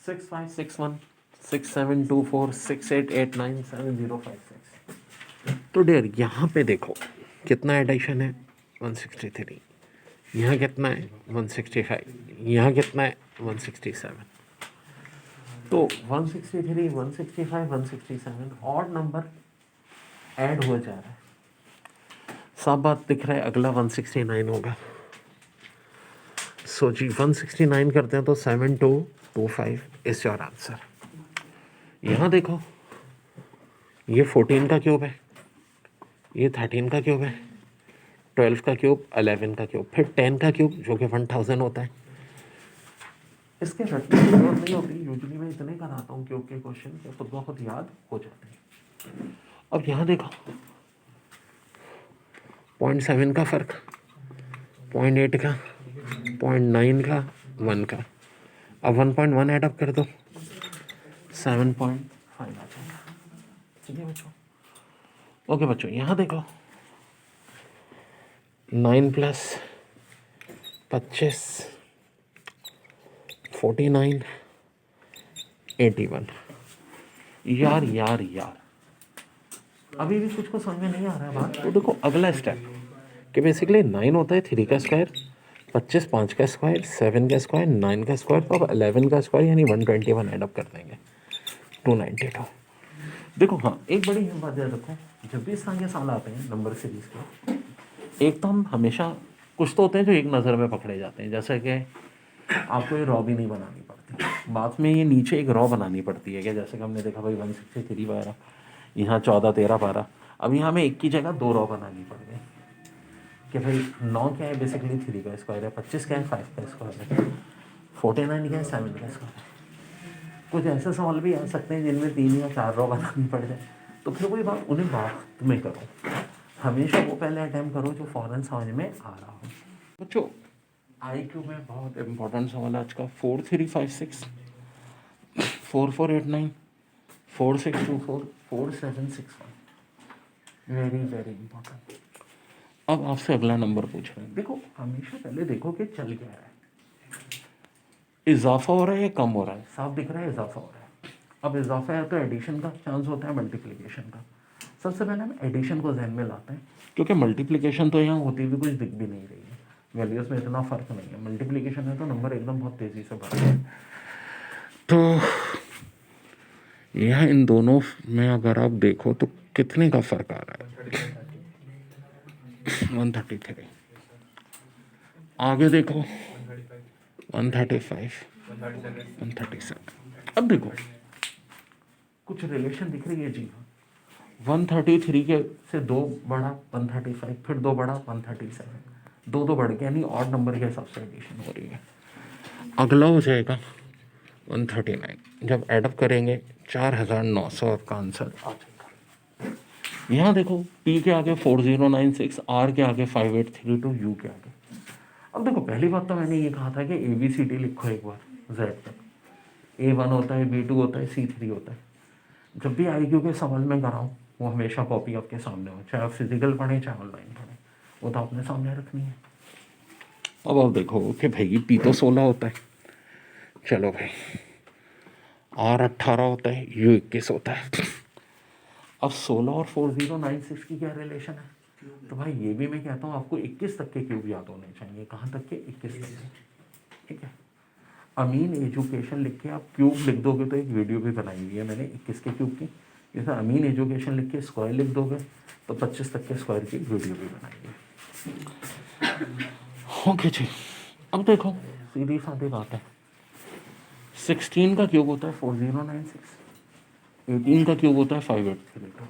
6561672468897056। तो डियर यहाँ पे देखो कितना एडिशन है 163, यहाँ कितना है 165, यहाँ कितना है 167। तो 163, 165, 167 ऑड नंबर ऐड हो जा रहा है। सब बात दिख रहा है, अगला 169 होगा। सो जी 169 करते हैं तो 7225 इज योर आंसर। यहाँ देखो ये 14 का क्यूब है, ये 13 का क्यूब है, 12 का क्यूब, 11 का क्यूब, फिर 10 का क्यूब जो कि 1000 होता है। इसके रटने की जरूरत नहीं होती, यूजुअली मैं इतने कराता हूँ क्यूब के क्वेश्चन के खुद ब खुद याद हो जाते हैं। अब यहाँ देखो 0.7 का फर्क, 0.8 का, 0.9 का, 1 का। अब 1.1 एडअप कर दो 7.5 आ जाएगा। ठीक है बच्चों, ओके बच्चों यहाँ देखो 9 + 25 49 81। यार अभी भी कुछ को समझ में नहीं आ रहा है बात। तो देखो अगला स्टेप कि बेसिकली 9 होता है 3 का स्क्वायर, 25 5 का स्क्वायर, 7 का स्क्वायर, 9 का स्क्वायर, तो अब 11 का स्क्वायर यानी 121 एडअप कर देंगे 292। देखो हाँ एक बड़ी बात याद रखो, जब भी इस तरह के सवाल आते हैं नंबर सीरीज के, एक तो हम हमेशा कुछ तो होते हैं जो एक नज़र में पकड़े जाते हैं, जैसे कि आपको ये रॉ भी नहीं बनानी पड़ती, बाद में ये नीचे एक रॉ बनानी पड़ती है क्या, जैसे कि हमने देखा भाई 163 12, यहाँ 14 13 12, अब यहाँ हमें एक की जगह 2 रॉ बनानी पड़ गई कि भाई 9 क्या है बेसिकली 3 का स्क्वायर है, 25 क्या है 5 का स्क्वायर है, 49 क्या है 7 का स्क्वायर है। कुछ ऐसे सवाल भी आ सकते हैं जिनमें 3 या 4 रॉ बनानी पड़ जाए, तो फिर कोई बात उन्हें बात में करो, हमेशा वो पहले अटैम्प्ट करो जो फौरन समझ में आ रहा हो। बच्चों IQ में बहुत इंपॉर्टेंट सवाल आज का 4356 4489 4624 4761, वेरी इंपॉर्टेंट। अब आपसे अगला नंबर पूछ रहे हैं, देखो हमेशा पहले देखो कि चल क्या रहा है, इजाफा हो रहा है या कम हो रहा है, साफ दिख रहा है इजाफा हो रहा है। अब इजाफा है तो एडिशन का चांस होता है, मल्टीप्लिकेशन का। सबसे पहले हम एडिशन को जहन में लाते हैं, क्योंकि मल्टीप्लिकेशन तो यहाँ होती भी कुछ दिख भी नहीं रही है, वैल्यूज में इतना फर्क नहीं है, मल्टीप्लिकेशन है तो नंबर एकदम बहुत तेजी से बढ़ रहा है। तो यहाँ इन दोनों में अगर आप देखो तो कितने का फर्क आ रहा है 133। आगे देखो 135 137। अब देखो कुछ रिलेशन दिख रही है जी, 133 के से 2 बढ़ा 135, फिर 2 बढ़ा 137, 2 बढ़ गया, यानी ऑड नंबर के हिसाब से एडिशन हो रही है। अगला हो जाएगा 139, जब एडअप करेंगे 4900 का आंसर आ जाएगा। यहाँ देखो P के आगे 4096, R के आगे 5832, U के आगे। अब देखो पहली बात तो मैंने ये कहा था कि ABCD लिखो एक बार Z तक, A1 होता है, B2 होता है, C3 होता है। जब भी IQ के सवाल में कराऊँ वो हमेशा कॉपी आपके सामने हो, चाहे आप फिजिकल पढ़ें चाहे ऑनलाइन पढ़ें, वो तो आपने सामने रखनी है। अब आप देखो कि भाई P तो 16 होता है, चलो भाई R 18 होता है, U 21 होता है। अब 16 और 4096 की क्या रिलेशन है, तो भाई ये भी मैं कहता हूँ आपको 21 तक के क्यूब याद होने चाहिए। कहाँ तक के? 21 तक के। ठीक है, अमीन एजुकेशन लिख के आप क्यूब लिख दोगे तो एक वीडियो भी बनाई हुई है मैंने 21 के क्यूब की, जैसे अमीन एजुकेशन लिख के स्क्वायर लिख दोगे तो 25 तक के स्क्वायर की वीडियो भी बनाई है। ओके जी, अब देखो सीधी साधी बात है, 16 का क्यूब होता है 4096, 18 का क्यूब होता है 5832,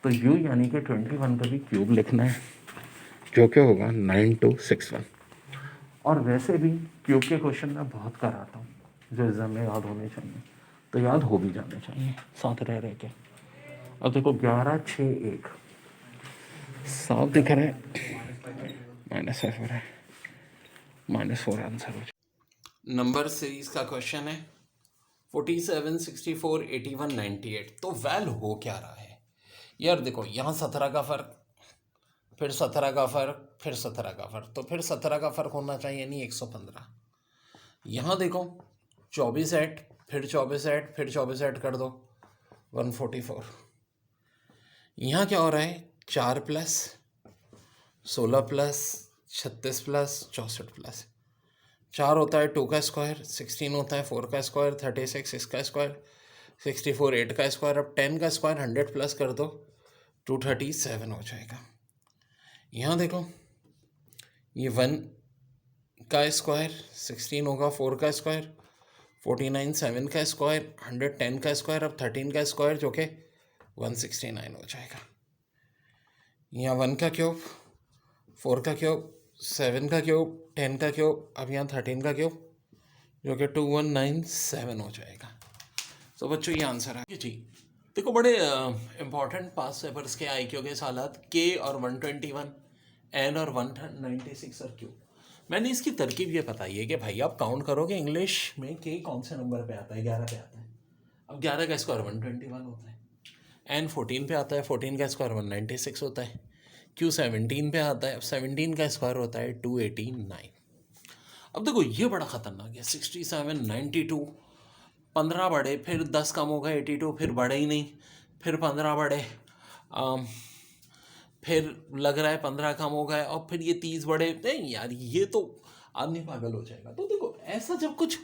तो यू यानी कि 21 का भी क्यूब लिखना है जो क्या होगा 9261। और वैसे भी क्यूब के क्वेश्चन मैं बहुत कराता हूँ जो एग्जाम में याद होने चाहिए, तो याद हो भी जाने चाहिए साथ रह के। अब देखो 11 6 1 साफ दिख रहा है, -5 हो रहा है, -4 आंसर हो जाए। नंबर सीरीज का क्वेश्चन है 47 64 81 98। तो वैल हो क्या रहा है यार, देखो यहाँ 17 का फर्क, फिर 17 का फर्क, फिर 17 का फर्क, तो फिर 17 का फर्क होना चाहिए नहीं 115। यहाँ देखो 24 8 फिर 24 ऐड, फिर 24 ऐड कर दो 144। यहाँ क्या हो रहा है, 4 प्लस 16 प्लस 36 प्लस 64 प्लस 4 होता है 2 का स्क्वायर, 16 होता है 4 का स्क्वायर, 36 6 का स्क्वायर, 64 8 का स्क्वायर। अब 10 का स्क्वायर 100 प्लस कर दो 237 हो जाएगा। यहाँ देखो ये 1 का स्क्वायर 16 होगा, 4 का स्क्वायर 49, 7 का स्क्वायर 110 का स्क्वायर, अब 13 का स्क्वायर जो कि 169 हो जाएगा। यहाँ 1 का क्यूब, 4 का क्यूब, 7 का क्यूब, 10 का क्यूब, अब यहाँ 13 का क्यूब जो कि 2197 हो जाएगा। तो बच्चों ये आंसर है जी। देखो बड़े इंपॉर्टेंट पास पेपर्स के IQ के सवालात के और 121 एन और 196 और क्यू। मैंने इसकी तरकीब ये बताई है कि भाई आप काउंट करोगे इंग्लिश में के कौन से नंबर पे आता है, 11 पे आता है। अब 11 का स्क्वायर 121 होता है, एन 14 पे आता है, 14 का स्क्वायर 196 होता है, क्यू 17 पे आता है, अब 17 का स्क्वायर होता है 289। अब देखो ये बड़ा ख़तरनाक है, 67 92, 15 बढ़े, फिर 10 कम हो गए 82, फिर बढ़े ही नहीं, फिर 15 बढ़े, फिर लग रहा है 15 कम हो गए, और फिर ये 30 बढ़े। नहीं यार, ये तो आदमी पागल हो जाएगा। तो देखो ऐसा जब कुछ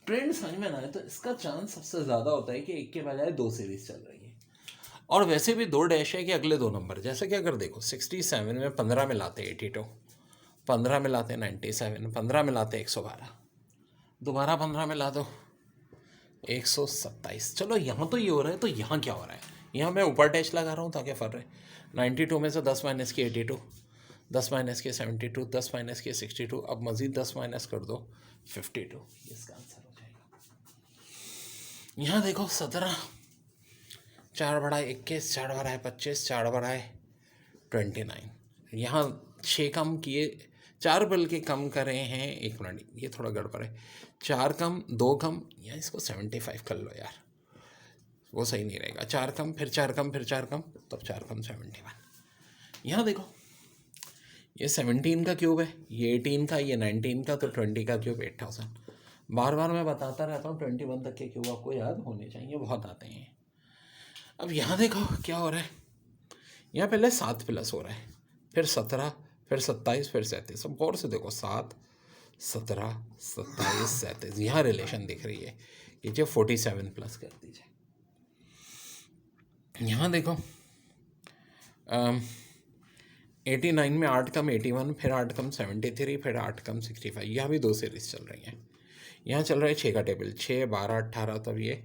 ट्रेंड समझ में ना आए तो इसका चांस सबसे ज़्यादा होता है कि एक के बजाय 2 सीरीज चल रही है, और वैसे भी 2 डैश है कि अगले 2 नंबर। जैसे कि अगर देखो 67 में 15 मिलाते 82, 15 मिलाते 97, 15 मिलाते 112, दोबारा 15 मिला दो 127। चलो यहाँ तो ये हो रहा है, तो यहाँ क्या हो रहा है, यहाँ मैं ऊपर डैश लगा रहा हूँ ताकि फर रहे। 92 में से 10 माइनस की 82, 10 माइनस के 72, 10 माइनस के 62, अब मज़ीद 10 माइनस कर दो 52, इसका आंसर हो जाएगा। यहाँ देखो 17, 4 बढ़ाए 21, 4 बढ़ाए 25, 4 बढ़ाए 29। यहाँ 6 कम किए, 4 बल्कि कम करे हैं, 1 मिनट ये थोड़ा गड़बड़ है, 4 कम 2 कम, या इसको 75 कर लो यार, वो सही नहीं रहेगा। 4 कम फिर 4 कम फिर 4 कम, तब 4 कम 71। यहाँ देखो ये 17 का क्यूब है, ये 18 का, ये 19 का, तो 20 का क्यूब 8000। बार बार मैं बताता रहता हूँ 21 तक के क्यूब आपको याद होने चाहिए, बहुत आते हैं। अब यहाँ देखो क्या हो रहा है, यहाँ पहले 7 प्लस हो रहा है, फिर 17, फिर 27, फिर 37। अब गौर से देखो 7 17 27 37, यहाँ रिलेशन दिख रही है कि जो 47 प्लस कर दीजिए। यहाँ देखो 89 में 8 कम 81, फिर 8 कम 73, फिर 8 कम 65, यहाँ भी 2 सीरीज चल रही हैं। यहाँ चल रहा है 6 का टेबल, 6 12 18, तब ये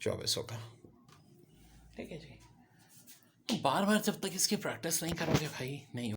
24 होगा। ठीक है जी। तो बार बार जब तक इसकी प्रैक्टिस नहीं करोगे भाई नहीं